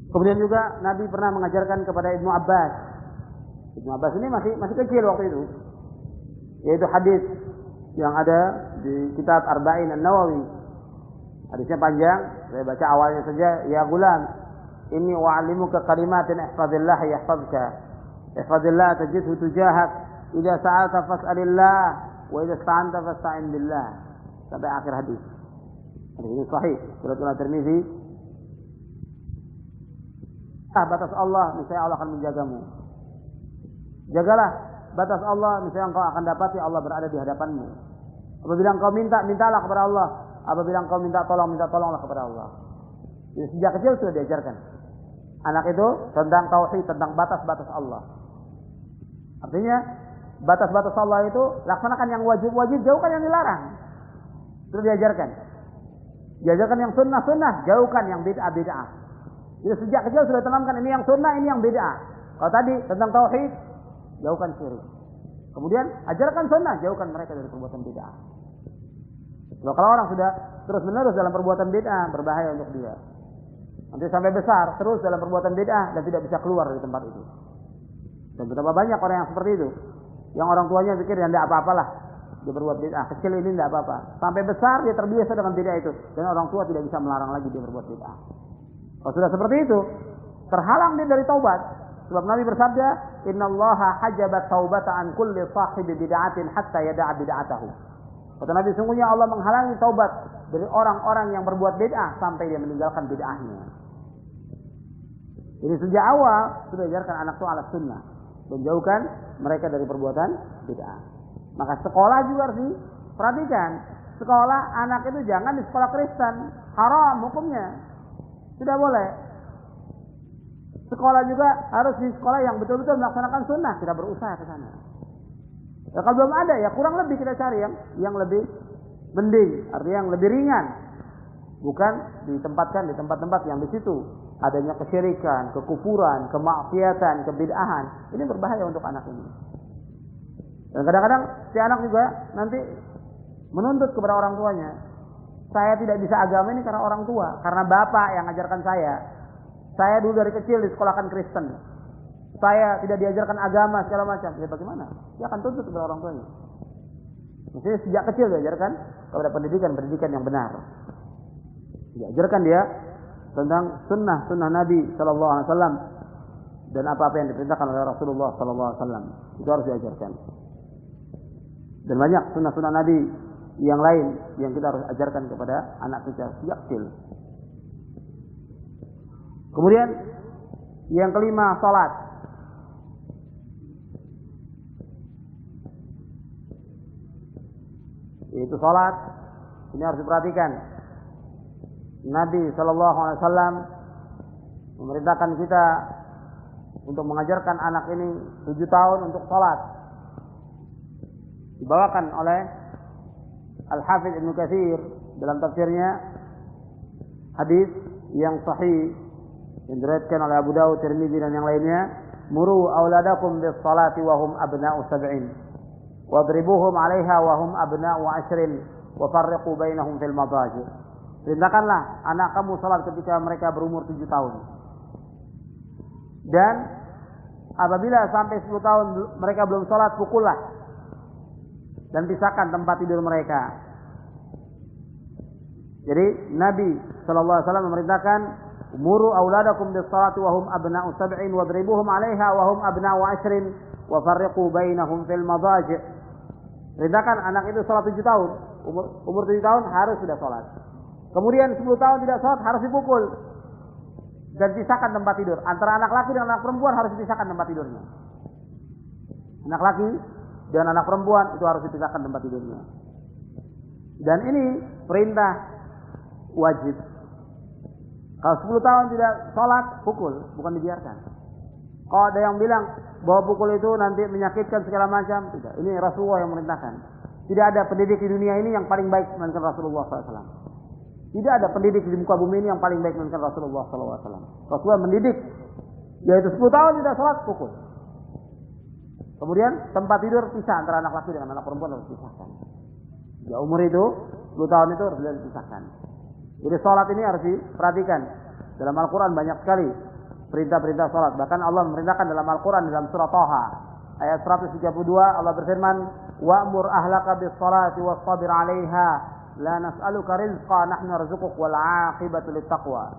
Kemudian juga Nabi pernah mengajarkan kepada Ibnu Abbas. Ibnu Abbas ini masih kecil waktu itu. Yaitu hadis yang ada di kitab Arba'in An-Nawawi. Hadisnya panjang, saya baca awalnya saja. Ya gulam, inni u'allimuka kalimatin ihfazillah yahfazka. Ihfazillah tajidhu tujahak. Idza sa'alta fas'alillah wa idza ista'anta fasta'in billah. Sampai akhir hadis. Hadis ini sahih, riwayat Tirmizi. Batas Allah, misalnya Allah akan menjagamu. Jagalah batas Allah, misalnya engkau akan dapati Allah berada di hadapanmu. Apabila engkau minta, mintalah kepada Allah. Apabila engkau minta tolonglah kepada Allah. Jadi sejak kecil sudah diajarkan anak itu tentang tauhid, tentang batas-batas Allah. Artinya batas-batas Allah itu laksanakan yang wajib-wajib, jauhkan yang dilarang. Sudah diajarkan. Diajarkan yang sunnah-sunnah, jauhkan yang bid'ah-bid'ah. Jadi sejak kecil sudah tanamkan ini yang sunnah, ini yang bid'ah. Kalau tadi tentang tauhid, jauhkan syirik. Kemudian ajarkan sunnah, jauhkan mereka dari perbuatan bid'ah. Kalau orang sudah terus-menerus dalam perbuatan bid'ah, berbahaya untuk dia. Nanti sampai besar terus dalam perbuatan bid'ah dan tidak bisa keluar dari tempat itu. Dan betapa banyak orang yang seperti itu, yang orang tuanya pikir yang tidak apa-apalah dia berbuat bid'ah, kecil ini tidak apa-apa. Sampai besar dia terbiasa dengan bid'ah itu, dan orang tua tidak bisa melarang lagi dia berbuat bid'ah. Kalau sudah seperti itu, terhalang dia dari taubat. Sebab Nabi bersabda, "Innallaha hajabat taubata an kulli sahibi bid'atin hatta yada'a bid'atahu." Kata Nabi, sungguhnya Allah menghalangi taubat dari orang-orang yang berbuat bid'ah sampai dia meninggalkan bid'ahnya. Jadi sejak awal sudah diajarkan anak itu ala sunnah dan jauhkan mereka dari perbuatan bid'ah. Maka sekolah juga harus diperhatikan. Sekolah anak itu jangan di sekolah Kristen, haram hukumnya. Tidak boleh. Sekolah juga harus di sekolah yang betul-betul melaksanakan sunnah. Kita berusaha ke sana. Ya, kalau belum ada, ya kurang lebih kita cari yang lebih mending, artinya yang lebih ringan. Bukan ditempatkan di tempat-tempat yang di situ adanya kesyirikan, kekufuran, kemaksiatan, kebid'ahan. Ini berbahaya untuk anak ini. Dan kadang-kadang si anak juga nanti menuntut kepada orang tuanya. Saya tidak bisa agama ini karena orang tua, karena bapak yang mengajarkan saya. Saya dulu dari kecil disekolahkan Kristen. Saya tidak diajarkan agama segala macam. Ya bagaimana? Dia akan tuntut kepada orang tuanya. Mestinya sejak kecil diajarkan kepada pendidikan yang benar. Diajarkan dia tentang sunnah Nabi Sallallahu Alaihi Wasallam dan apa-apa yang diperintahkan oleh Rasulullah Sallallahu Alaihi Wasallam. Itu harus diajarkan. Dan banyak sunnah Nabi yang lain yang kita harus ajarkan kepada anak kita sejak kecil. Kemudian yang kelima, salat. Yaitu salat ini harus diperhatikan. Nabi Shallallahu Alaihi Wasallam memerintahkan kita untuk mengajarkan anak ini 7 tahun untuk salat. Dibawakan oleh Al-Hafidz Ibnu Katsir dalam tafsirnya hadis yang sahih yang diriwayatkan oleh Abu Dawud, Tirmizi dan yang lainnya, muru auladakum bis salati wa hum abna'u sab'in wadribuhum 'alaiha wa hum abna'u 'ashrin wa farriqu bainahum fil madaji. Perintahkanlah anak kamu salat ketika mereka berumur 7 tahun. Dan apabila sampai 10 tahun mereka belum salat, pukullah dan pisahkan tempat tidur mereka. Jadi Nabi sallallahu alaihi wasallam memerintahkan, "Muru auladakum bis-salati wa hum abna'u sab'in wadribuhum 'alaiha wa hum abna'u 'ashrin wa farriqu bainahum fil madaji'." Perintahkan anak itu salat 7 tahun. Umur 7 tahun harus sudah salat. Kemudian 10 tahun tidak salat harus dipukul dan pisahkan tempat tidur. Antara anak laki dan anak perempuan harus dipisahkan tempat tidurnya. Anak laki dan anak perempuan itu harus dipisahkan tempat tidurnya. Dan ini perintah wajib. Kalau 10 tahun tidak sholat, pukul, bukan dibiarkan. Kalau ada yang bilang bahwa pukul itu nanti menyakitkan segala macam, tidak. Ini Rasulullah yang memerintahkan. Tidak ada pendidik di dunia ini yang paling baik melainkan Rasulullah SAW. Tidak ada pendidik di muka bumi ini yang paling baik melainkan Rasulullah SAW. Rasulullah mendidik, yaitu 10 tahun tidak sholat, pukul. Kemudian tempat tidur pisah antara anak laki dengan anak perempuan harus dipisahkan. Ya, umur itu 10 tahun itu harus dipisahkan. Jadi sholat ini harus diperhatikan. Dalam Al-Quran banyak sekali perintah-perintah salat. Bahkan Allah memerintahkan dalam Al-Qur'an dalam surah Thaha ayat 132 Allah berfirman, "Wa'mur ahlaka bis-shalati wastabir 'alaiha, la nas'aluka rizqa nahnu narzuquk wal 'aqibatu lit-taqwa."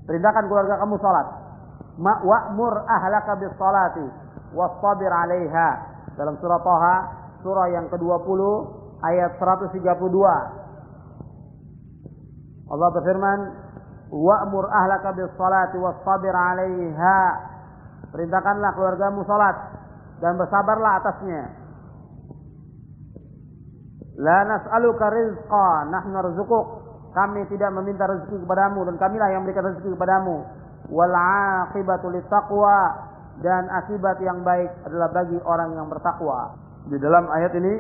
Perintahkan keluarga kamu salat. Wa'mur ahlaka bis-shalati wastabir 'alaiha. Dalam surah Thaha, surah yang ke-20 ayat 132. Allah berfirman, "Wa'mur ahlaka bis-shalati wastabir 'alaiha." Perintahkanlah keluargamu salat dan bersabarlah atasnya. La nas'aluka rizqa nahnu narzuquk. Kami tidak meminta rezeki kepadamu dan kamilah yang memberikan rezeki kepadamu. Wal 'aqibatu lit-taqwa, dan akibat yang baik adalah bagi orang yang bertakwa. Di dalam ayat ini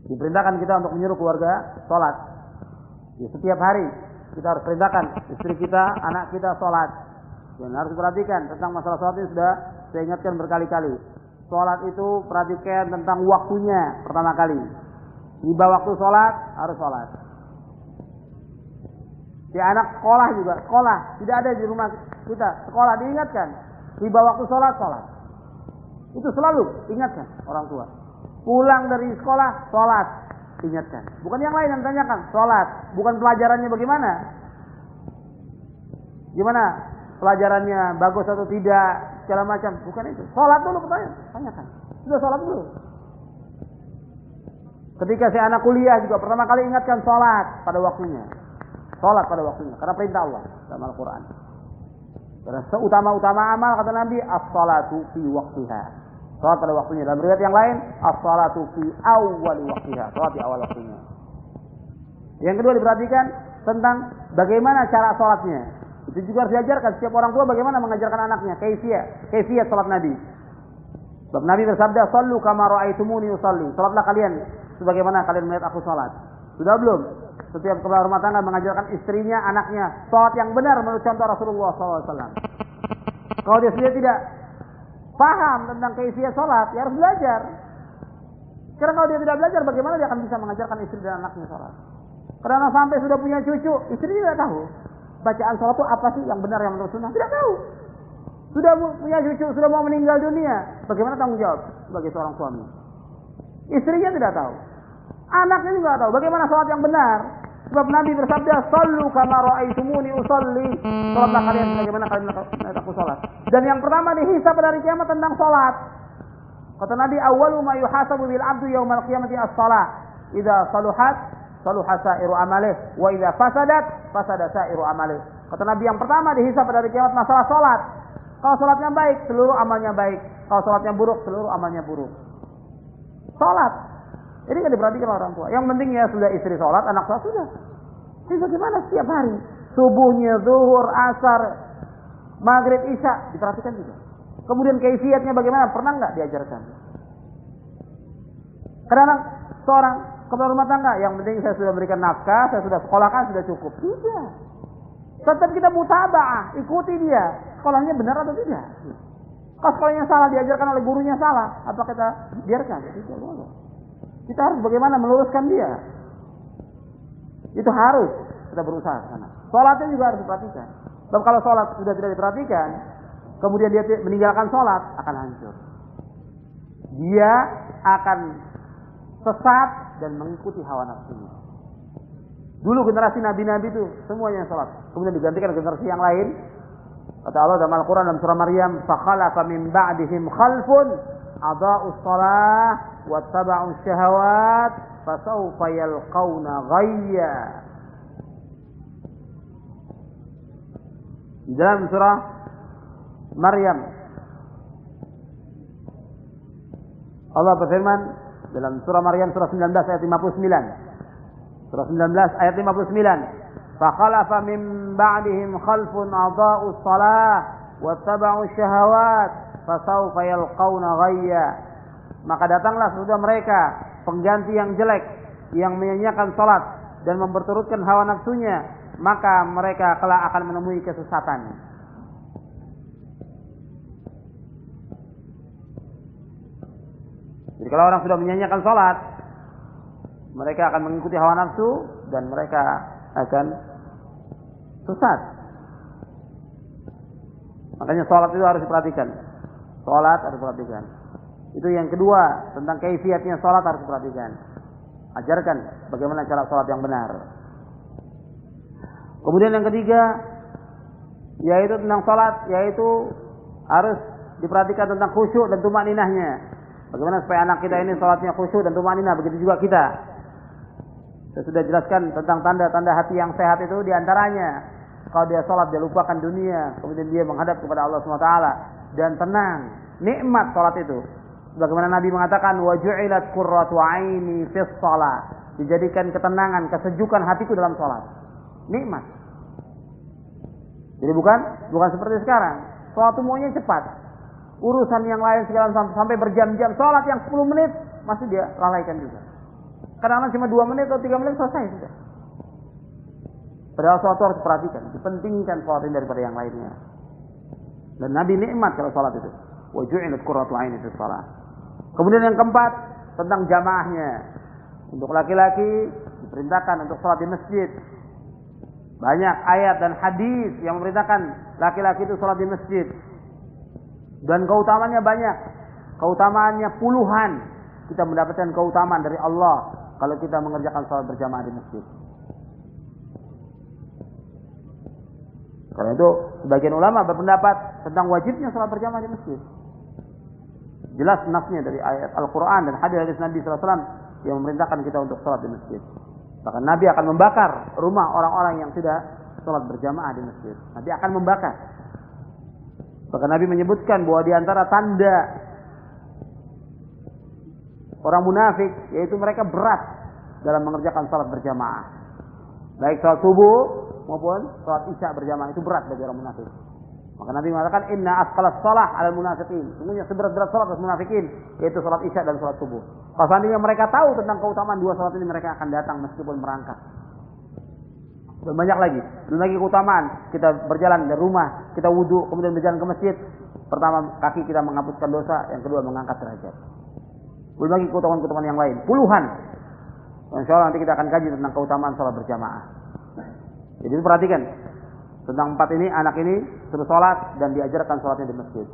diperintahkan kita untuk menyuruh keluarga salat. Ya, setiap hari kita harus perintahkan istri kita, anak kita salat. Dan harus perhatikan tentang masalah salat ini sudah saya ingatkan berkali-kali. Salat itu perhatikan tentang waktunya pertama kali. Tiba waktu salat harus salat. Si anak sekolah juga, sekolah tidak ada di rumah kita, sekolah diingatkan. Tiba waktu salat, salat. Itu selalu ingatkan orang tua. Pulang dari sekolah, salat. Ingatkan. Bukan yang lain yang tanyakan, salat. Bukan pelajarannya bagaimana. Gimana pelajarannya, bagus atau tidak, segala macam. Bukan itu. Salat dulu tanyakan. Sudah salat dulu. Ketika si anak kuliah juga pertama kali ingatkan salat pada waktunya. Salat pada waktunya. Karena perintah Allah dalam Al-Quran. Karena seutama-utama amal kata Nabi, as-salatu fi waktiha. Salat pada waktunya. Dalam riwayat yang lain, as-salatu fi awwali waktiha. Salat di awal waktunya. Yang kedua diperhatikan tentang bagaimana cara salatnya. Itu juga harus diajarkan. Setiap orang tua bagaimana mengajarkan anaknya. Kaifiyat salat Nabi. Sebab Nabi bersabda, "Shallu kama ra'aitumuni usalli." Salatlah kalian sebagaimana kalian melihat aku salat. Sudah belum? Setiap kepala rumah tangga mengajarkan istrinya, anaknya salat yang benar menurut contoh Rasulullah SAW. Kalau dia sendiri tidak paham tentang kaifiyat salat, ya harus belajar. Karena kalau dia tidak belajar, bagaimana dia akan bisa mengajarkan istri dan anaknya salat? Karena sampai sudah punya cucu, istri tidak tahu bacaan salat itu apa sih yang benar yang menurut sunnah, tidak tahu. Sudah punya cucu, sudah mau meninggal dunia, bagaimana tanggung jawab sebagai seorang suami? Istrinya tidak tahu, anaknya juga tidak tahu bagaimana salat yang benar. Sebab Nabi bersabda, "Shallu kama ra'aitumuni usalli." Salatlah kalian sebagaimana kalian melihat aku salat. Dan yang pertama dihisab pada hari kiamat tentang salat. Kata Nabi, "Awwalu ma yuhasabu bil 'abdu yaumal qiyamati as-shalah. Idza saluhat, saluha sa'iru amalih, wa idza fasadat, fasada sa'iru amalih." Kata Nabi, yang pertama dihisab pada hari kiamat masalah salat. Kalau salatnya baik, seluruh amalnya baik. Kalau salatnya buruk, seluruh amalnya buruk. Salat. Ini kan diperhatikan orang tua. Yang penting ya sudah istri sholat, anak sholat sudah. Ini bagaimana setiap hari? Subuhnya, zuhur, asar, maghrib, isya. Diperhatikan juga. Kemudian kaifiyatnya bagaimana? Pernah nggak diajarkan? Kadang-kadang seorang kepala rumah tangga, yang penting saya sudah berikan nafkah, saya sudah sekolahkan, sudah cukup. Tidak. Tetap kita mutaba'ah, ikuti dia. Sekolahnya benar atau tidak? Kalau sekolahnya salah, diajarkan oleh gurunya salah, apa kita biarkan? Tidak boleh. Kita harus bagaimana meluruskan dia. Itu harus kita berusaha ke sana. Salatnya juga harus diperhatikan. Dan kalau salat sudah tidak diperhatikan, kemudian dia meninggalkan salat, akan hancur. Dia akan sesat dan mengikuti hawa nafsunya. Dulu generasi nabi-nabi itu semuanya salat. Kemudian digantikan generasi yang lain. Kata Allah dalam Al-Quran dalam surah Maryam, "Fakhalafa min ba'dihim khalfun adaa'us shalah wattaba'us syahawat fasawfa yalqawna ghayya." Dalam surah Maryam Allah berfirman dalam surah Maryam surah 19 ayat 59. Surah 19 ayat 59. "Fakhalafa min ba'dihim khalfun adaa'us shalah wattaba'us syahawat fasawfa yalqawna ghayya." Maka datanglah sesudah mereka pengganti yang jelek, yang menyanyiakan salat dan memperturutkan hawa nafsunya, maka mereka kelak akan menemui kesesatan. Jadi kalau orang sudah menyanyiakan salat, mereka akan mengikuti hawa nafsu dan mereka akan sesat. Makanya sholat itu harus diperhatikan. Sholat harus diperhatikan. Itu yang kedua, tentang kaifiatnya sholat harus diperhatikan. Ajarkan bagaimana cara sholat yang benar. Kemudian yang ketiga, yaitu tentang sholat, yaitu harus diperhatikan tentang khusyuk dan tumaninahnya. Bagaimana supaya anak kita ini sholatnya khusyuk dan tumaninah, begitu juga kita. Saya sudah jelaskan tentang tanda-tanda hati yang sehat itu diantaranya. Kalau dia sholat, dia lupakan dunia, kemudian dia menghadap kepada Allah SWT dan tenang, nikmat sholat itu. Bagaimana Nabi mengatakan, wa ju'ilat qurratu aini fis shalah, dijadikan ketenangan, kesejukan hatiku dalam sholat. Nikmat. Jadi bukan seperti sekarang. Sholat itu maunya cepat. Urusan yang lain segala sampai berjam-jam. Sholat yang 10 menit masih dia lalaikan juga. Kadang-kadang cuma 2 menit atau 3 menit selesai sudah. Padahal sholat itu harus diperhatikan, dipentingkan sholat ini daripada yang lainnya. Dan Nabi nikmat kalau sholat itu. Wa ju'ilat qurratu aini fis shalah. Kemudian yang keempat, tentang jamaahnya. Untuk laki-laki diperintahkan untuk sholat di masjid. Banyak ayat dan hadis yang memerintahkan laki-laki itu sholat di masjid. Dan keutamaannya banyak. Keutamaannya puluhan. Kita mendapatkan keutamaan dari Allah kalau kita mengerjakan sholat berjamaah di masjid. Karena itu sebagian ulama berpendapat tentang wajibnya sholat berjamaah di masjid. Jelas nasnya dari ayat Al-Quran dan hadis Nabi SAW yang memerintahkan kita untuk sholat di masjid. Bahkan Nabi akan membakar rumah orang-orang yang tidak sholat berjamaah di masjid. Nabi akan membakar. Bahkan Nabi menyebutkan bahwa di antara tanda orang munafik yaitu mereka berat dalam mengerjakan sholat berjamaah. Baik sholat subuh maupun sholat isya berjamaah itu berat bagi orang munafik. Maka Nabi mengatakan inna asqalas shalah 'alal munafiqin. Sungguhnya seberat-berat salat atas munafikin yaitu salat isya dan salat subuh. Kalau seandainya mereka tahu tentang keutamaan dua salat ini, mereka akan datang meskipun merangkak. Dan banyak lagi. Dan lagi keutamaan kita berjalan dari rumah, kita wudu, kemudian berjalan ke masjid. Pertama, kaki kita menghapuskan dosa, yang kedua mengangkat derajat. Belum lagi keutamaan-keutamaan yang lain, puluhan. Insya Allah nanti kita akan kaji tentang keutamaan salat berjamaah. Jadi perhatikan tentang 4 ini, anak ini suruh sholat dan diajarkan sholatnya di masjid,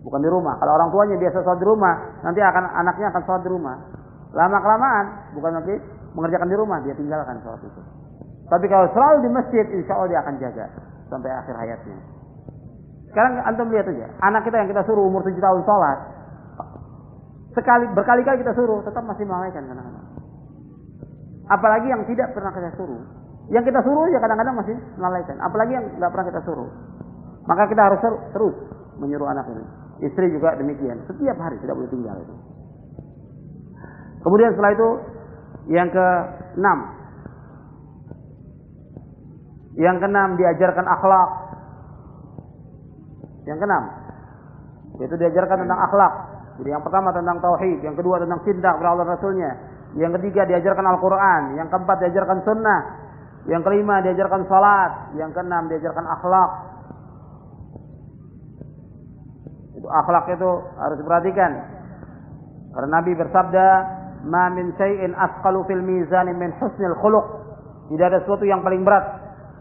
bukan di rumah. Kalau orang tuanya biasa sholat di rumah, nanti anaknya akan sholat di rumah. Lama kelamaan, bukan nanti mengerjakan di rumah, dia tinggalkan sholat itu. Tapi kalau selalu di masjid, insya Allah dia akan jaga sampai akhir hayatnya. Sekarang antum lihat aja, anak kita yang kita suruh umur 7 tahun sholat, berkali-kali kita suruh, tetap masih melalaikan kadang-kadang. Apalagi yang tidak pernah kita suruh. Yang kita suruh ya kadang-kadang masih melalaikan. Apalagi yang nggak pernah kita suruh. Maka kita harus terus menyuruh anak ini. Istri juga demikian. Setiap hari tidak boleh tinggal itu. Kemudian setelah itu yang ke-6. Yang ke-6 diajarkan akhlak. Yang ke-6 yaitu diajarkan tentang akhlak. Jadi yang pertama tentang tauhid, yang kedua tentang cinta kepada Allah Rasulnya, yang ketiga diajarkan Al-Quran, yang keempat diajarkan sunnah, yang kelima diajarkan salat, yang keenam diajarkan akhlak. Itu akhlak itu harus diperhatikan. Karena Nabi bersabda, "Ma min syai'in asqalu fil mizan min husnil khuluq." Tidak ada sesuatu yang paling berat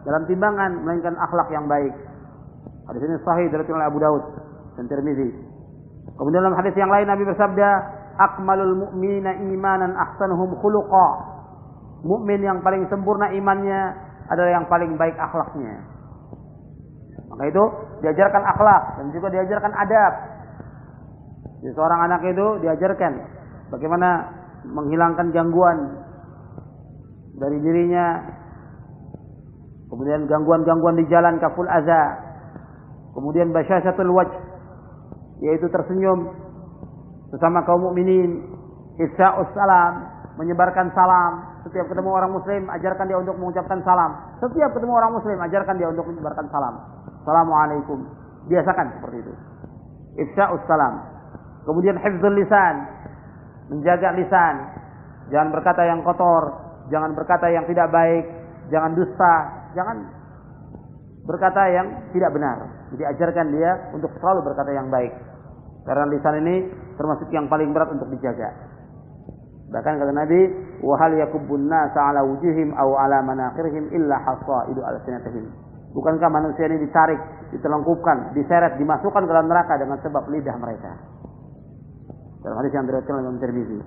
dalam timbangan melainkan akhlak yang baik. Hadis ini sahih diriwayatkan oleh Abu Daud dan Tirmizi. Kemudian dalam hadis yang lain Nabi bersabda, "Akmalul mu'minina imanan ahsanuhum khuluqa." Mukmin yang paling sempurna imannya adalah yang paling baik akhlaknya. Maka itu diajarkan akhlak dan juga diajarkan adab. Jadi seorang anak itu diajarkan bagaimana menghilangkan gangguan dari dirinya. Kemudian gangguan-gangguan di jalan, kaful aza. Kemudian basyasyatul wajh, yaitu tersenyum sesama kaum mukminin. Ifsya'us salam, menyebarkan salam. Setiap ketemu orang muslim, ajarkan dia untuk mengucapkan salam. Setiap ketemu orang muslim, ajarkan dia untuk menyebarkan salam. Assalamualaikum. Biasakan seperti itu. Ifsya'us salam. Kemudian hifdzul lisan, menjaga lisan. Jangan berkata yang kotor, jangan berkata yang tidak baik, jangan dusta, jangan berkata yang tidak benar. Jadi ajarkan dia untuk selalu berkata yang baik. Karena lisan ini termasuk yang paling berat untuk dijaga. Bahkan kata Nabi, wa hal yakubbun nasa ala wujuhim aw ala manakhirihim illa hasaidu alsinatihim. Bukankah manusia ini ditarik, ditelengkupkan, diseret, dimasukkan ke dalam neraka dengan sebab lidah mereka? Dalam hadis yang diriwayatkan oleh Imam Tirmidzi.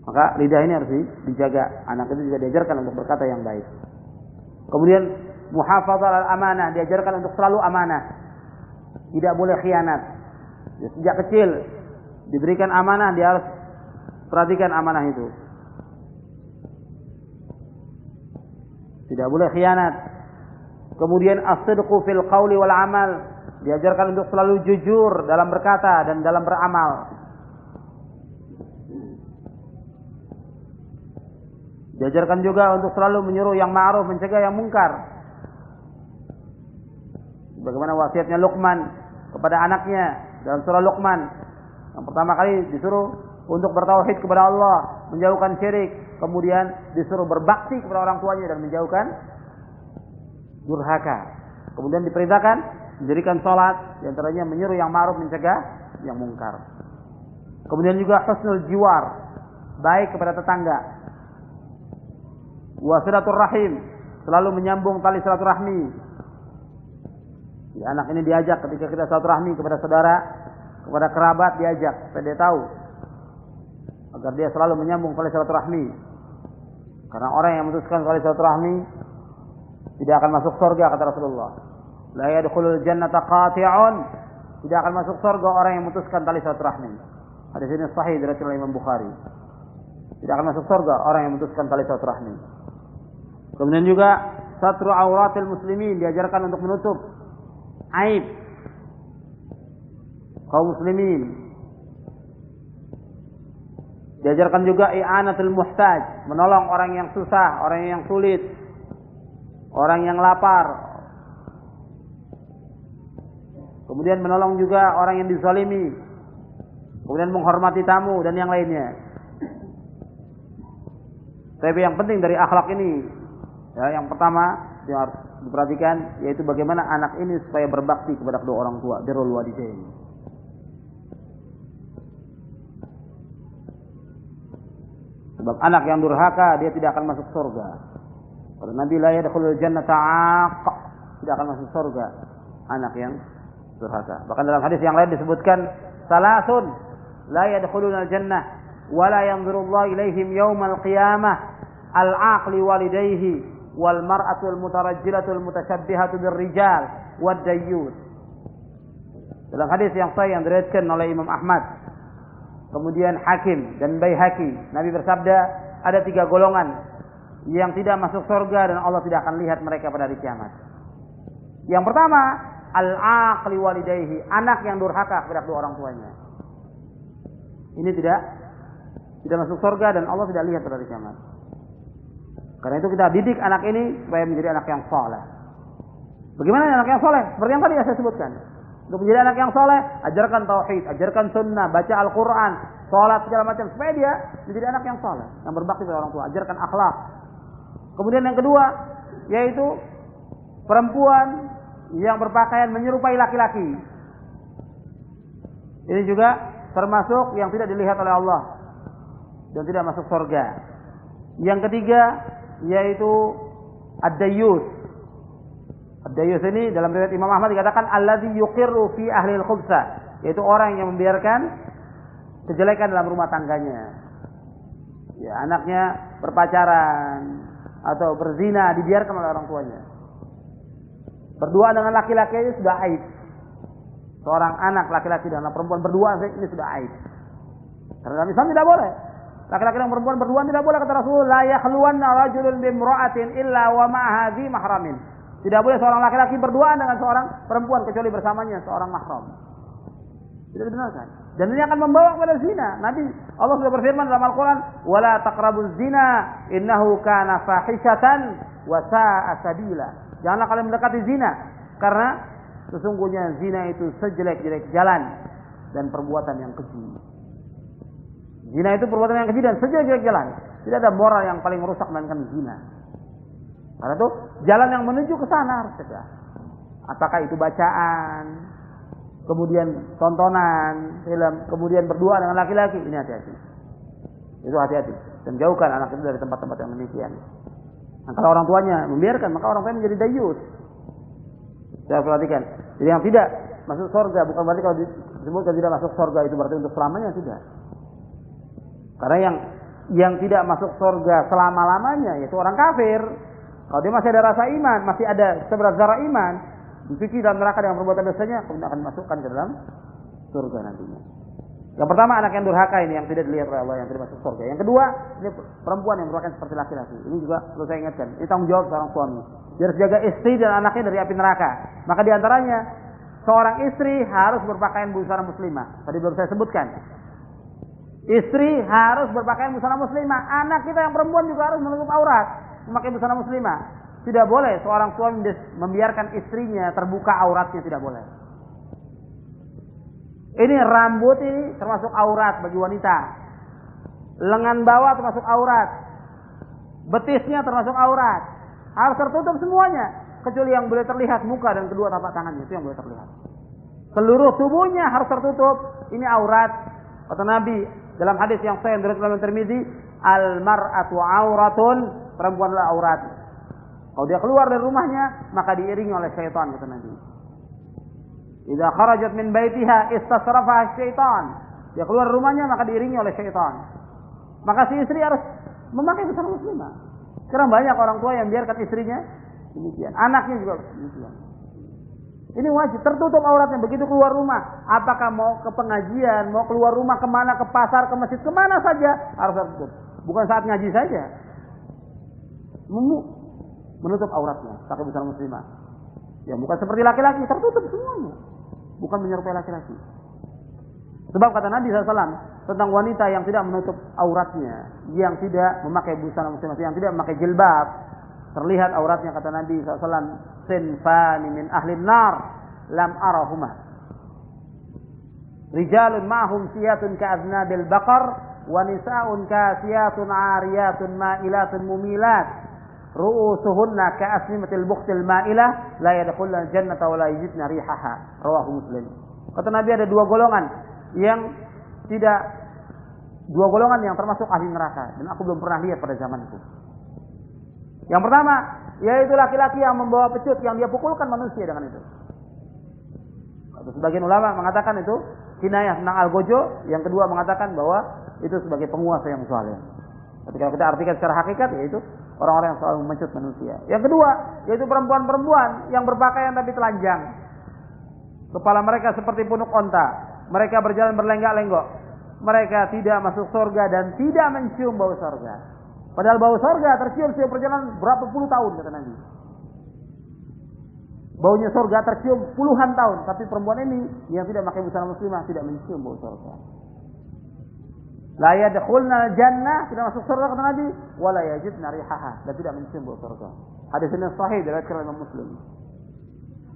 Maka lidah ini harus dijaga. Anak itu juga diajarkan untuk berkata yang baik. Kemudian muhafadzah al-amanah, diajarkan untuk selalu amanah. Tidak boleh khianat. Sejak kecil diberikan amanah, dia harus perhatikan amanah itu. Tidak boleh khianat. Kemudian as-sidqu fil qawli wal amal, diajarkan untuk selalu jujur dalam berkata dan dalam beramal. Diajarkan juga untuk selalu menyuruh yang ma'ruf, mencegah yang mungkar. Bagaimana wasiatnya Luqman kepada anaknya dalam surah Luqman. Yang pertama kali disuruh untuk bertauhid kepada Allah, menjauhkan syirik, kemudian disuruh berbakti kepada orang tuanya dan menjauhkan durhaka. Kemudian diperintahkan mendirikan salat, di antaranya menyuruh yang ma'ruf, mencegah yang mungkar. Kemudian juga husnul jiwar, baik kepada tetangga. Wa silaturrahim, selalu menyambung tali silaturahmi. Ya, anak ini diajak ketika kita silaturahmi kepada saudara, kepada kerabat, diajak supaya dia tahu agar dia selalu menyambung tali silaturahmi. Karena orang yang memutuskan tali silaturahmi tidak akan masuk surga, kata Rasulullah. La yadkhulul jannata qati'un, tidak akan masuk surga orang yang memutuskan tali silaturahmi. Hadis ini sahih dari Imam Bukhari. Tidak akan masuk surga orang yang memutuskan tali silaturahmi. Kemudian juga satru auratil muslimin, diajarkan untuk menutup aib kaum muslimin. Diajarkan juga i'anatul muhtaj, menolong orang yang susah, orang yang sulit, orang yang lapar. Kemudian menolong juga orang yang dizalimi. Kemudian menghormati tamu dan yang lainnya. Tapi yang penting dari akhlak ini, ya, yang pertama yang harus diperhatikan yaitu bagaimana anak ini supaya berbakti kepada kedua orang tua, birrul walidain. Sebab anak yang durhaka dia tidak akan masuk surga. Kalau Nabi la yadkhulul jannata 'aq, tidak akan masuk surga anak yang durhaka. Bahkan dalam hadis yang lain disebutkan salasun la yadkhulunal jannah wa la yanzurullahu ilaihim yaumal qiyamah al-aqli walidayhi wal mar'atul mutarajjilatul mutasyabbihatu birrijal wad dayyus. Dalam hadis yang sahih yang diriwayatkan oleh Imam Ahmad, kemudian Hakim dan Baihaqi, Nabi bersabda, ada 3 golongan yang tidak masuk surga dan Allah tidak akan lihat mereka pada hari kiamat. Yang pertama, al-aqli walidayhi, anak yang durhaka kepada kedua orang tuanya. Ini tidak masuk surga dan Allah tidak lihat pada hari kiamat. Karena itu kita didik anak ini supaya menjadi anak yang saleh. Bagaimana anak yang saleh? Seperti yang tadi saya sebutkan. Untuk menjadi anak yang saleh, ajarkan tauhid, ajarkan sunnah, baca Al-Quran, salat segala macam supaya dia menjadi anak yang saleh, yang berbakti pada orang tua. Ajarkan akhlak. Kemudian yang kedua, yaitu perempuan yang berpakaian menyerupai laki-laki. Ini juga termasuk yang tidak dilihat oleh Allah dan tidak masuk surga. Yang ketiga yaitu ad-dayyus. Ad-dayyus ini dalam riwayat Imam Ahmad dikatakan alladzi yuqirru fi ahli al-khubsa, yaitu orang yang membiarkan kejelekan dalam rumah tangganya. Ya, anaknya berpacaran atau berzina dibiarkan oleh orang tuanya. Berdua dengan laki-laki itu sudah aib. Seorang anak laki-laki dan anak perempuan berdua ini sudah aib. Karena dalam Islam tidak boleh. Laki-laki dan perempuan berduaan tidak boleh, kata Rasul, la yakhluwanna rajulun bimra'atin illa wa ma'a hadzi mahramin. Tidak boleh seorang laki-laki berduaan dengan seorang perempuan kecuali bersamanya seorang mahram. Tidak dibenarkan. Dan ini akan membawa kepada zina. Nabi Allah sudah berfirman dalam Al-Qur'an, "Wala taqrabuz zina, innahu kana fahishatan wa sa'a sabila." Janganlah kalian mendekati zina, karena sesungguhnya zina itu sejelek-jelek jalan dan perbuatan yang keji. Zina itu perbuatan yang keji dan sejelek-jelek jalan. Tidak ada moral yang paling merusak melainkan zina. Karena itu jalan yang menuju ke sana harus cegah. Apakah itu bacaan, kemudian tontonan, film, kemudian berdua dengan laki-laki, ini hati-hati. Itu hati-hati. Dan jauhkan anak itu dari tempat-tempat yang demikian. Nah, kalau orang tuanya membiarkan, maka orang tuanya menjadi dayyus. Saya perhatikan. Jadi yang tidak masuk surga bukan berarti kalau disebutkan tidak masuk surga itu berarti untuk selamanya, tidak. Karena yang tidak masuk surga selama-lamanya yaitu orang kafir. Kalau dia masih ada rasa iman, masih ada seberat zarah iman, dicuci dalam neraka dengan perbuatan dosanya, kemudian akan dimasukkan ke dalam surga nantinya. Yang pertama anak yang durhaka ini yang tidak dilihat oleh Allah, yang tidak masuk surga. Yang kedua, ini perempuan yang merupakan seperti laki-laki. Ini juga perlu saya ingatkan. Ini tanggung jawab seorang suami. Dia harus jaga istri dan anaknya dari api neraka. Maka diantaranya seorang istri harus berpakaian busana muslimah. Tadi baru saya sebutkan. Istri harus berpakaian busana muslimah. Anak kita yang perempuan juga harus menutup aurat, memakai busana muslimah. Tidak boleh seorang suami membiarkan istrinya terbuka auratnya, tidak boleh. Ini rambut ini termasuk aurat bagi wanita. Lengan bawah termasuk aurat. Betisnya termasuk aurat. Harus tertutup semuanya. Kecuali yang boleh terlihat muka dan kedua tapak tangannya. Itu yang boleh terlihat. Seluruh tubuhnya harus tertutup. Ini aurat. Kata Nabi dalam hadis yang sahih dari Imam Tirmizi, al-mar'atu auratun. Perempuan adalah aurat. Kalau dia keluar dari rumahnya, maka diiringi oleh syaitan, kata Nabi. Idza kharajat min baitiha istasrafaha syaitan. Dia keluar rumahnya maka diiringi oleh syaitan. Maka si istri harus memakai busana muslimah. Sekarang banyak orang tua yang biarkan istrinya demikian, anaknya juga demikian. Ini wajib tertutup auratnya begitu keluar rumah. Apakah mau ke pengajian, mau keluar rumah kemana, ke pasar, ke masjid, kemana saja harus tertutup. Bukan saat ngaji saja. Menutup auratnya pakai busana muslimah. Ya bukan seperti laki-laki, tertutup semuanya. Bukan menyerupai laki-laki. Sebab kata Nabi SAW tentang wanita yang tidak menutup auratnya, yang tidak memakai busana muslimah, yang tidak memakai jilbab, terlihat auratnya, kata Nabi SAW, sinfani min ahlin nar lam arahuma. Rijalun ma'hum siyatun ka'aznabil baqar wa nisa'un kasiyatun 'ariyatun ma'ilatun mumilat. Ru'usuhunna ka'asnimatil bukhtil ma'ilah la yadkhulul jannata wa la yajidna rihaha. Rawahu Muslim. Kata Nabi ada dua golongan yang termasuk ahli neraka dan aku belum pernah lihat pada zaman itu. Yang pertama yaitu laki-laki yang membawa pecut yang dia pukulkan manusia dengan itu. Sebagian ulama mengatakan itu kinayah tentang al-gojo, yang kedua mengatakan bahwa itu sebagai penguasa yang zalim. Tapi kalau kita artikan secara hakikat yaitu orang-orang yang selalu memecut manusia. Yang kedua, yaitu perempuan-perempuan yang berpakaian tapi telanjang. Kepala mereka seperti punuk onta. Mereka berjalan berlenggak-lenggok. Mereka tidak masuk surga dan tidak mencium bau surga. Padahal bau surga tercium setiap perjalanan berapa puluh tahun, kata Nabi. Baunya surga tercium puluhan tahun. Tapi perempuan ini yang tidak pakai busana muslimah tidak mencium bau surga. La yadkhulna jannah, tidak masuk surga, kata Nabi, wala yajidna rihaha, dan tidak mencium bau surga. Hadis ini sahih diriwayatkan oleh Imam Muslim.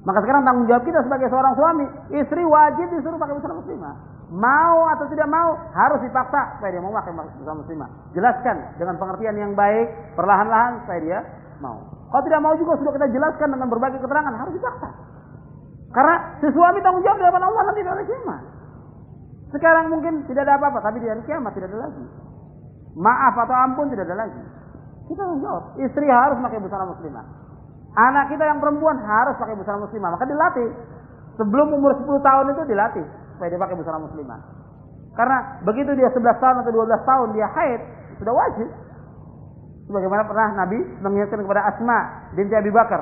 Maka sekarang tanggung jawab kita sebagai seorang suami, istri wajib disuruh pakai busana muslimah. Mau atau tidak mau harus dipaksa supaya dia mau pakai busana muslimah. Jelaskan dengan pengertian yang baik, perlahan-lahan supaya dia mau. Kalau tidak mau juga sudah kita jelaskan dengan berbagai keterangan, harus dipaksa. Karena si suami tanggung jawab di hadapan Allah nanti di hari kiamat. Sekarang mungkin tidak ada apa-apa, tapi di hari kiamat tidak ada lagi. Maaf atau ampun tidak ada lagi. Kita menjawab, istri harus pakai busana muslimah. Anak kita yang perempuan harus pakai busana muslimah. Maka dilatih. Sebelum umur 10 tahun itu dilatih supaya dia pakai busana muslimah. Karena begitu dia 11 tahun atau 12 tahun dia haid, sudah wajib. Sebagaimana pernah Nabi mengingatkan kepada Asma binti Abi Bakar.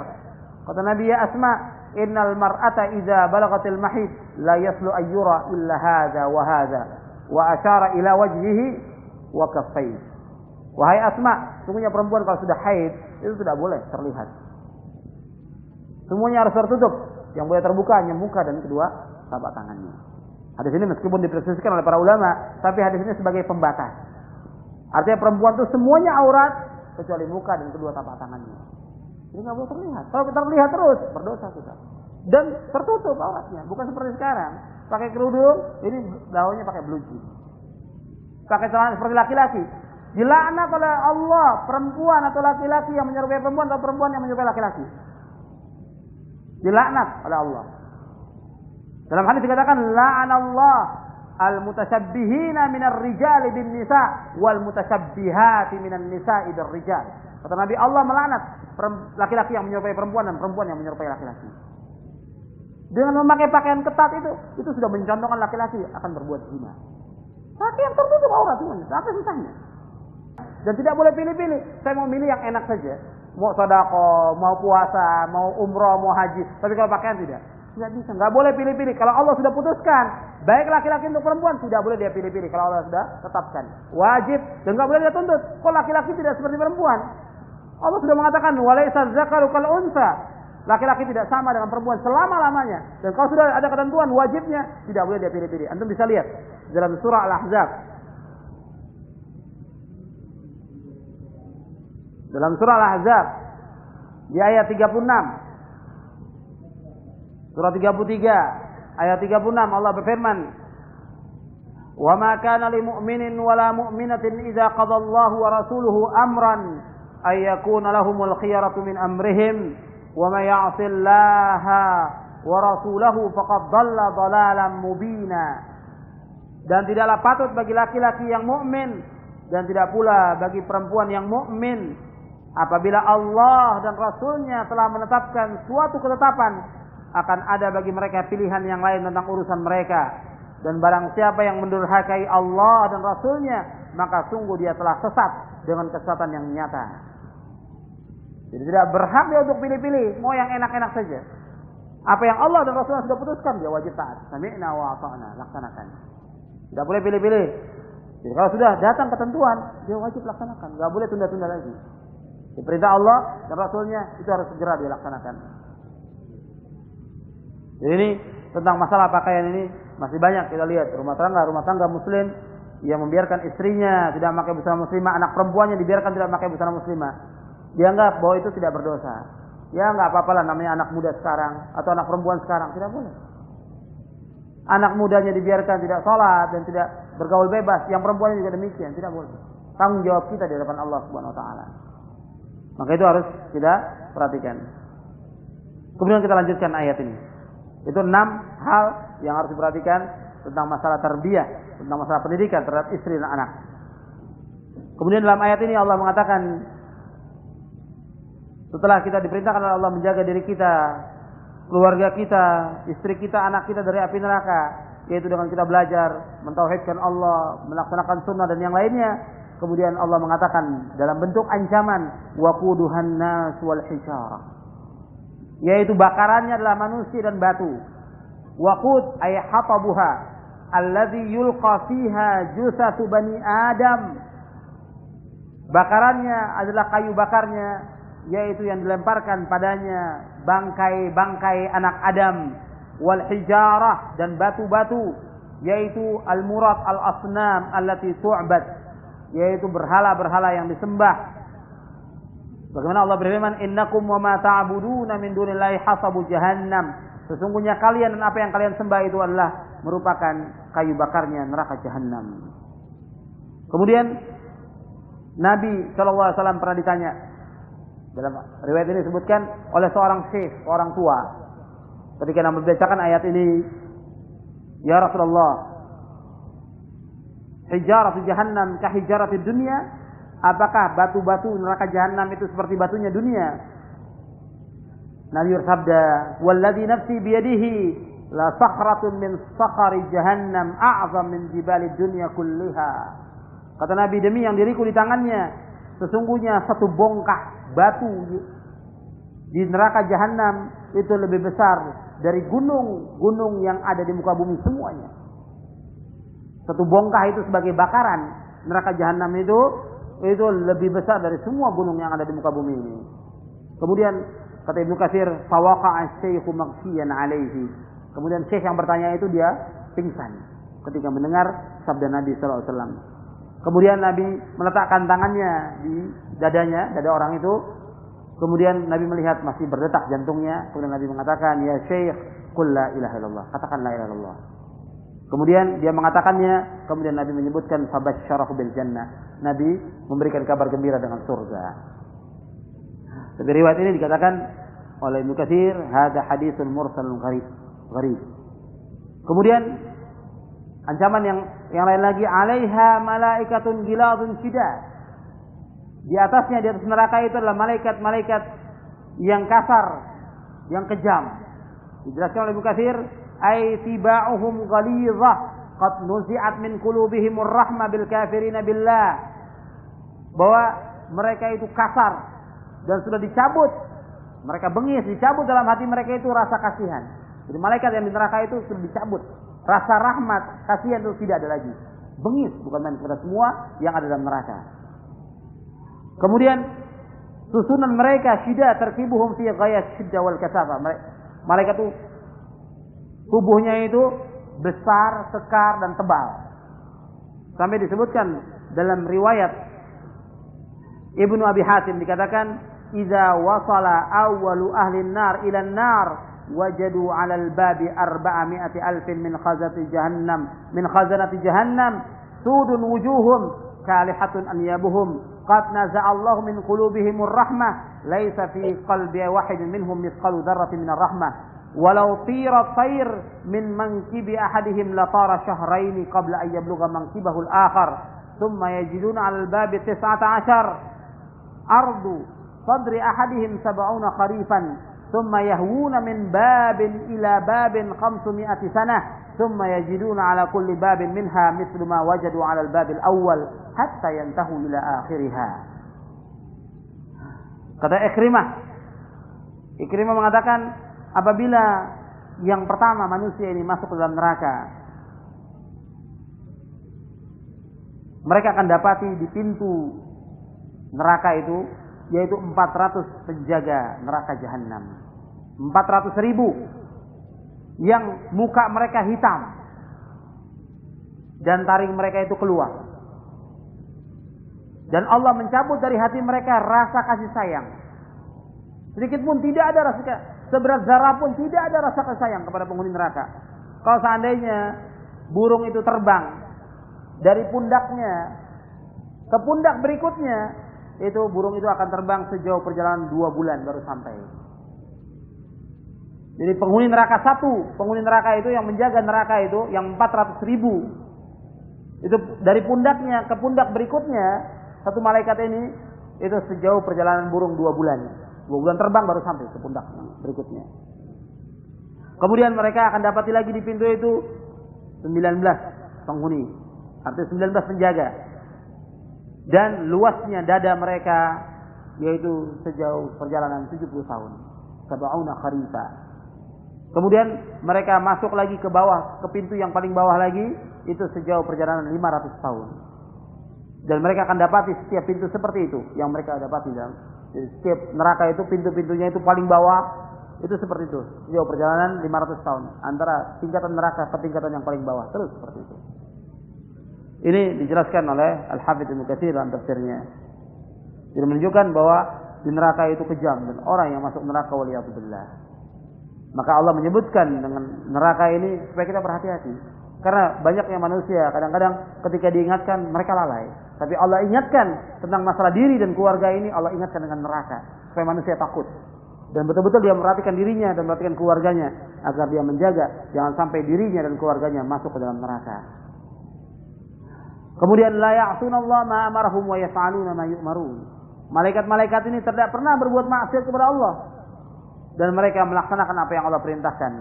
Kata Nabi, ya Asma, innal mar'ata idza balagatil mahid la yaslu ayyura illa hadza wa hadza wa asyara ila wajhihi wa kaffayhi. Wahai Asma, sungguhnya perempuan kalau sudah haid itu tidak boleh terlihat. Semuanya harus tertutup. Yang boleh terbuka hanya muka dan kedua tapak tangannya. Hadis ini meskipun dipresisikan oleh para ulama, tapi hadis ini sebagai pembatas. Artinya perempuan itu semuanya aurat kecuali muka dan kedua tapak tangannya. Ini nggak boleh terlihat. Kalau kita terlihat terus berdosa kita. Dan tertutup auratnya, bukan seperti sekarang. Pakai kerudung, ini daunnya pakai blue jeans. Pakai celana seperti laki-laki. Dilaknat oleh Allah perempuan atau laki-laki yang menyerupai perempuan atau perempuan yang menyerupai laki-laki. Dilaknat oleh Allah. Dalam hadis dikatakan la'anallah al-mutasyabbihina minar rijali bin nisa wal mutasyabbihati minan nisa'i bir rijal. Kata Nabi, Allah melaknat laki-laki yang menyerupai perempuan dan perempuan yang menyerupai laki-laki. Dengan memakai pakaian ketat itu sudah mencontohkan laki-laki akan berbuat zina. Pakaian tertutup aurat semuanya, apa susahnya? Dan tidak boleh pilih-pilih. Saya mau milih yang enak saja. Mau sedekah, mau puasa, mau umroh, mau haji. Tapi kalau pakaian tidak bisa. Nggak boleh pilih-pilih. Kalau Allah sudah putuskan, baik laki-laki untuk perempuan, tidak boleh dia pilih-pilih. Kalau Allah sudah tetapkan, wajib dan nggak boleh dia tuntut. Kok laki-laki tidak seperti perempuan? Allah sudah mengatakan, walaisa dzakaru kal unsa. Laki-laki tidak sama dengan perempuan selama-lamanya. Dan kalau sudah ada ketentuan wajibnya, tidak boleh dia pilih-pilih. Antum bisa lihat dalam surah Al-Ahzab. Dalam surah Al-Ahzab di ayat 36. Surah 33 ayat 36 Allah berfirman, "Wa ma kana lil mu'minin wa la mu'minatin idza qada Allahu wa rasuluhu amran ay yakuna lahumul khiyaratu min amrihim wa may ya'sillaha wa rasulahu faqad dhalla dhalalan mubina." Dan tidaklah patut bagi laki-laki yang mukmin dan tidak pula bagi perempuan yang mukmin apabila Allah dan Rasulnya telah menetapkan suatu ketetapan, akan ada bagi mereka pilihan yang lain tentang urusan mereka. Dan barang siapa yang mendurhakai Allah dan Rasulnya, maka sungguh dia telah sesat dengan kesesatan yang nyata. Jadi tidak berhak dia untuk pilih-pilih, mau yang enak-enak saja. Apa yang Allah dan Rasulnya sudah putuskan, dia wajib taat. Sami'na wa ata'na, laksanakan. Tidak boleh pilih-pilih. Jadi kalau sudah datang ketentuan, dia wajib laksanakan. Tidak boleh tunda-tunda lagi. Perintah Allah dan Rasulnya itu harus segera dilaksanakan. Jadi ini tentang masalah pakaian ini masih banyak kita lihat rumah tangga muslim yang membiarkan istrinya tidak memakai busana muslimah, anak perempuannya dibiarkan tidak memakai busana muslimah. Dianggap bahwa itu tidak berdosa. Ya nggak apa-apa lah, namanya anak muda sekarang atau anak perempuan sekarang, tidak boleh. Anak mudanya dibiarkan tidak sholat dan tidak bergaul bebas, yang perempuannya juga demikian, tidak boleh. Tanggung jawab kita di hadapan Allah Subhanahu wa taala. Maka itu harus kita perhatikan. Kemudian kita lanjutkan ayat ini. Itu 6 hal yang harus diperhatikan tentang masalah tarbiyah, tentang masalah pendidikan terhadap istri dan anak. Kemudian dalam ayat ini Allah mengatakan, setelah kita diperintahkan oleh Allah menjaga diri kita, keluarga kita, istri kita, anak kita dari api neraka, yaitu dengan kita belajar mentauhidkan Allah, melaksanakan sunnah dan yang lainnya. Kemudian Allah mengatakan dalam bentuk ancaman, waquduhan nas wal hijarah, yaitu bakarannya adalah manusia dan batu. Waqud ay hatabuha alladhi yulqa fiha jusatu bani Adam. Bakarannya adalah kayu bakarnya, yaitu yang dilemparkan padanya bangkai-bangkai anak Adam. Wal hijarah, dan batu-batu, yaitu al-murad al-asnam allati tu'bad, yaitu berhala-berhala yang disembah. Bagaimana Allah berfirman, innakum wa ma ta'buduna min dunillahi hasabu jahannam. Sesungguhnya kalian dan apa yang kalian sembah itu adalah merupakan kayu bakarnya neraka jahannam. Kemudian Nabi SAW pernah ditanya, dalam riwayat ini disebutkan oleh seorang syekh, orang tua, ketika Nabi membacakan ayat ini, ya Rasulullah, hijaratu jahannam ka hijaratid dunya, apakah batu-batu neraka jahanam itu seperti batunya dunia? Nabi bersabda, walladzi nafsi biyadihi la sakhratun min sakhari jahannam a'zam min jibalid dunya kulliha. Kata Nabi, demi yang diriku di tangannya, sesungguhnya satu bongkah batu di neraka jahanam itu lebih besar dari gunung-gunung yang ada di muka bumi semuanya. Satu bongkah itu sebagai bakaran neraka jahanam itu lebih besar dari semua gunung yang ada di muka bumi ini. Kemudian kata Ibnu Katsir, fawaqa'a asy-syaikhu maghshiyan 'alaihi. Kemudian syekh yang bertanya itu dia pingsan ketika mendengar sabda Nabi sallallahu alaihi wasallam. Kemudian Nabi meletakkan tangannya di dadanya, dada orang itu. Kemudian Nabi melihat masih berdetak jantungnya. Kemudian Nabi mengatakan, ya syekh, qul la ilaha illallah. Katakan la ilaha illallah. Kemudian dia mengatakannya, kemudian Nabi menyebutkan fabasysyarahu bil jannah. Nabi memberikan kabar gembira dengan surga. Tapi riwayat ini dikatakan oleh Ibnu Katsir, hadza haditsun mursalun gharib. Kemudian ancaman yang lain lagi, alaiha malaikatun giladun syidad. Di atasnya, di atas neraka itu adalah malaikat-malaikat yang kasar, yang kejam, Dijelaskan oleh Ibnu Katsir, ay tiba'uhum ghalidhah qad nuzi'at min qulubihimur rahmah bil kafirina billah. Bahwa mereka itu kasar dan sudah dicabut. Mereka bengis, dicabut dalam hati mereka itu rasa kasihan. Jadi malaikat yang di neraka itu sudah dicabut. Rasa rahmat, kasihan itu tidak ada lagi. Bengis, bukan main kepada semua yang ada dalam neraka. Kemudian susunan mereka syiddah terkibuhum fi ghayat syiddah wal kasafah. Malaikat itu tubuhnya itu besar, kekar dan tebal. Sampai disebutkan dalam riwayat Ibnu Abi Hatim dikatakan, "Idza wasala awwalu ahli an-nar ila an-nar wajadu 'ala al-babi 400,000 min khazanati jahannam sudun wujuhum kalihatun anyabuhum qad naza'a Allah min qulubihimur rahmah laisa fi qalbi wahidin minhum mithqalu dzarratin min ar-rahmah walau tira tayr min mankibi ahadihim la tara shahrayn qabla an yablugha mankibahu al-akhar thumma yajiduna 'ala al-babi 19 ardu sadri ahadihim 70 kharifan ثم يهوون من باب إلى باب 500 سنة ثم يجدون على كل باب منها مثل ما وجدوا على الباب الأول حتى ينتهوا إلى آخرها. Kata Ikrimah mengatakan, apabila yang pertama manusia ini masuk ke dalam neraka, mereka akan dapati di pintu neraka itu yaitu 400 penjaga neraka jahanam. 400.000 yang muka mereka hitam dan taring mereka itu keluar. Dan Allah mencabut dari hati mereka rasa kasih sayang. Sedikit pun tidak ada rasa, seberat zarah pun tidak ada rasa kasih sayang kepada penghuni neraka. Kalau seandainya burung itu terbang dari pundaknya ke pundak berikutnya, itu burung itu akan terbang sejauh perjalanan 2 bulan baru sampai. Jadi penghuni neraka itu yang menjaga neraka itu yang 400.000. Itu dari pundaknya ke pundak berikutnya, satu malaikat ini itu sejauh perjalanan burung 2 bulan. 2 bulan terbang baru sampai ke pundak berikutnya. Kemudian mereka akan dapati lagi di pintu itu 19 penghuni, artinya 19 penjaga. Dan luasnya dada mereka yaitu sejauh perjalanan 70 tahun. Sab'una kharifa. Kemudian mereka masuk lagi ke bawah, ke pintu yang paling bawah lagi, itu sejauh perjalanan 500 tahun. Dan mereka akan dapati setiap pintu seperti itu yang mereka dapati dalam setiap neraka itu, pintu-pintunya itu paling bawah itu seperti itu, sejauh perjalanan 500 tahun antara tingkatan neraka ke tingkatan yang paling bawah, terus seperti itu. Ini dijelaskan oleh Al-Hafidz Ibnu Katsir dalam tafsirnya. Jadi menunjukkan bahwa di neraka itu kejam dan orang yang masuk neraka waliyadzubillah. Maka Allah menyebutkan dengan neraka ini supaya kita berhati-hati. Karena banyaknya manusia kadang-kadang ketika diingatkan mereka lalai. Tapi Allah ingatkan tentang masalah diri dan keluarga ini, Allah ingatkan dengan neraka supaya manusia takut. Dan betul-betul dia memperhatikan dirinya dan memperhatikan keluarganya agar dia menjaga jangan sampai dirinya dan keluarganya masuk ke dalam neraka. Kemudian la ya'sunallaha ma amarahum wa yaf'aluna ma yu'marun. Malaikat-malaikat ini tidak pernah berbuat maksiat kepada Allah dan mereka melaksanakan apa yang Allah perintahkan.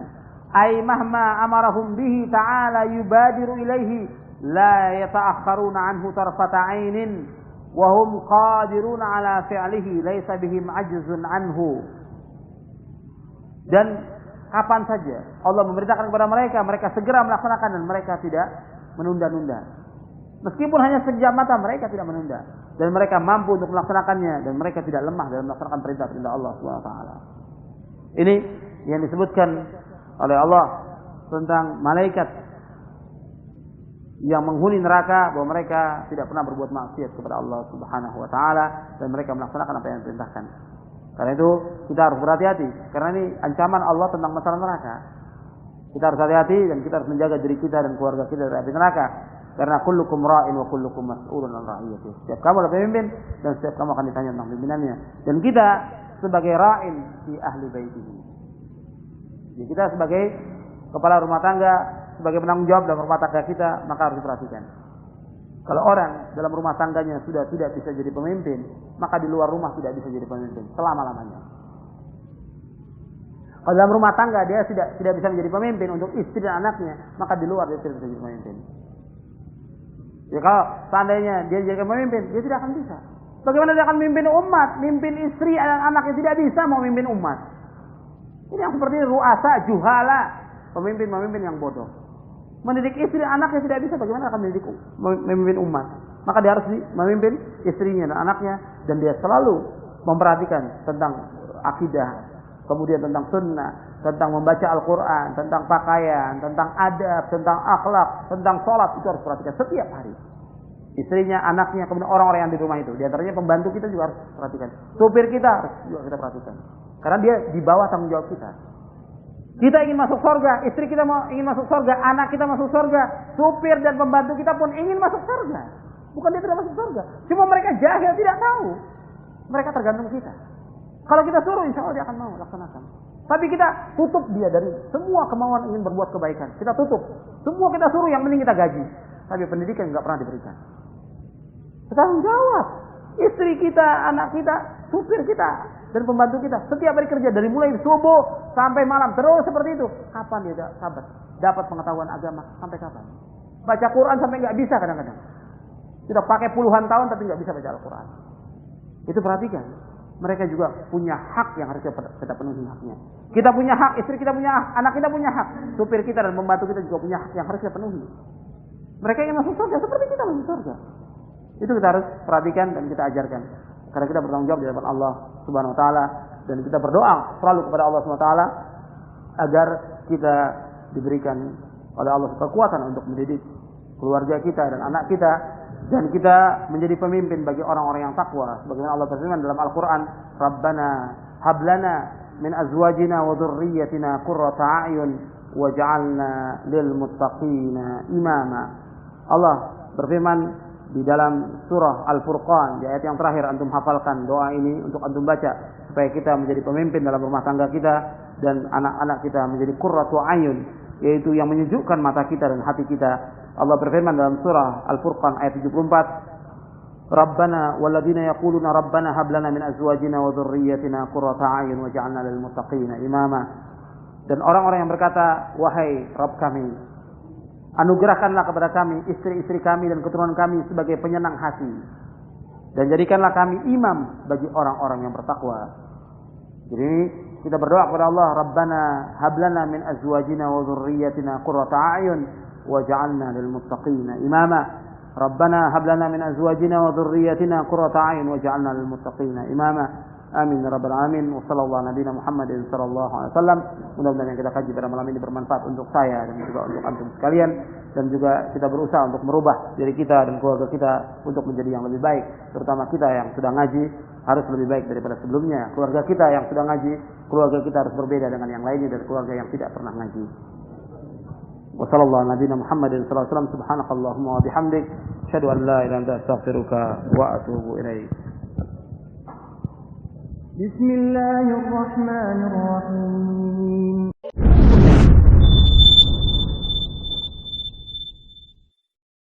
Ai mahma amarahum bihi ta'ala yubadiru ilaihi la yata'akhkharuna anhu tarfata 'ainin wa hum qadiruna 'ala fi'lihi laisa bihim 'ajzun anhu. Dan kapan saja Allah memerintahkan kepada mereka, mereka segera melaksanakan dan mereka tidak menunda-nunda. Meskipun hanya sekejap mata mereka tidak menunda dan mereka mampu untuk melaksanakannya dan mereka tidak lemah dalam melaksanakan perintah-perintah Allah Subhanahu wa taala. Ini yang disebutkan oleh Allah tentang malaikat yang menghuni neraka bahwa mereka tidak pernah berbuat maksiat kepada Allah Subhanahu wa taala dan mereka melaksanakan apa yang diperintahkan. Karena itu kita harus berhati-hati karena ini ancaman Allah tentang masalah neraka. Kita harus hati-hati dan kita harus menjaga diri kita dan keluarga kita dari api neraka. Karena kullukum ra'in wa kullukum mas'ulun 'an ra'iyatihi. Setiap kamu adalah pemimpin dan setiap kamu akan ditanya tentang pimpinannya. Dan kita sebagai ra'in di ahli baitihi. Jadi kita sebagai kepala rumah tangga, sebagai penanggung jawab dalam rumah tangga kita, maka harus diperhatikan. Kalau orang dalam rumah tangganya sudah tidak bisa jadi pemimpin, maka di luar rumah tidak bisa jadi pemimpin selama-lamanya. Kalau dalam rumah tangga dia tidak bisa menjadi pemimpin untuk istri dan anaknya, maka di luar dia tidak bisa jadi pemimpin. Ya kalau seandainya dia jadi pemimpin, dia tidak akan bisa. Bagaimana dia akan memimpin umat, memimpin istri dan anaknya, tidak bisa mau memimpin umat. Ini yang seperti ru'asa, juhala, pemimpin-pemimpin yang bodoh. Mendidik istri dan anaknya tidak bisa, bagaimana akan memimpin umat? Maka dia harus memimpin istrinya dan anaknya, dan dia selalu memperhatikan tentang akidah, kemudian tentang sunnah, tentang membaca Al-Quran, tentang pakaian, tentang adab, tentang akhlak, tentang sholat, itu harus perhatikan setiap hari. Istrinya, anaknya, kemudian orang-orang yang di rumah itu. Di antaranya pembantu kita juga harus perhatikan. Supir kita harus juga kita perhatikan. Karena dia di bawah tanggung jawab kita. Kita ingin masuk surga, istri kita ingin masuk surga, anak kita masuk surga, supir dan pembantu kita pun ingin masuk surga. Bukan dia tidak masuk surga. Cuma mereka jahil, tidak tahu. Mereka tergantung kita. Kalau kita suruh, insya Allah dia akan mau laksanakan. Tapi kita tutup dia dari semua kemauan ingin berbuat kebaikan. Kita tutup. Semua kita suruh, yang penting kita gaji. Tapi pendidikan nggak pernah diberikan. Tanggung jawab. Istri kita, anak kita, supir kita, dan pembantu kita. Setiap hari kerja, dari mulai subuh sampai malam. Terus seperti itu. Kapan dia sabar? Dapat pengetahuan agama. Sampai kapan? Baca Quran sampai nggak bisa kadang-kadang. Sudah pakai puluhan tahun tapi nggak bisa baca Al-Quran. Itu perhatikan. Mereka juga punya hak yang harus kita penuhi haknya. Kita punya hak, istri kita punya hak, anak kita punya hak, supir kita dan pembantu kita juga punya hak yang harus kita penuhi. Mereka ingin masuk surga seperti kita masuk surga. Itu kita harus perhatikan dan kita ajarkan. Karena kita bertanggung jawab di hadapan Allah Subhanahu wa taala, dan kita berdoa selalu kepada Allah Subhanahu wa taala agar kita diberikan oleh Allah kekuatan untuk mendidik keluarga kita dan anak kita, dan kita menjadi pemimpin bagi orang-orang yang takwa. Sebagaimana Allah berfirman dalam Al-Qur'an, "Rabbana hab lana min azwajina wa dhurriyyatina qurrata a'yun waj'alna lil muttaqina imama." Allah berfirman di dalam surah Al-Furqan, di ayat yang terakhir, antum hafalkan doa ini untuk antum baca, supaya kita menjadi pemimpin dalam rumah tangga kita dan anak-anak kita menjadi qurratu a'yun, yaitu yang menyejukkan mata kita dan hati kita. Allah berfirman dalam surah Al-Furqan ayat 74, "Rabbana walladzina yaquluna rabbana hab lana min azwajina wa dhurriyyatina qurrata a'yun waj'alna lil muttaqina imama." Dan orang-orang yang berkata, "Wahai Rabb kami, anugerahkanlah kepada kami istri-istri kami dan keturunan kami sebagai penyenang hati, dan jadikanlah kami imam bagi orang-orang yang bertakwa." Jadi kita berdoa kepada Allah, "Rabbana hab lana min azwajina wa dhurriyyatina qurrata a'yun waj'alna lil muttaqina imama." Rabbana hab lana min azwajina wa dhurriyyatina qurrata a'yun waj'alna lil muttaqina imama. Amin ya rabbal alamin. Wa sallallahu nabiyana Muhammadin sallallahu alaihi wasallam. Mudah-mudahan yang kita kaji pada malam ini bermanfaat untuk saya dan juga untuk antum sekalian, dan juga kita berusaha untuk merubah diri kita dan keluarga kita untuk menjadi yang lebih baik. Terutama kita yang sudah ngaji harus lebih baik daripada sebelumnya. Keluarga kita yang sudah ngaji, keluarga kita harus berbeda dengan yang lainnya dari keluarga yang tidak pernah ngaji. Wa sallallahu nabiyana Muhammadin sallallahu alaihi wasallam. Subhanakallahumma wa bihamdik, asyhadu an la ilaha illa anta astaghfiruka wa atubu ilaik. بسم الله الرحمن الرحيم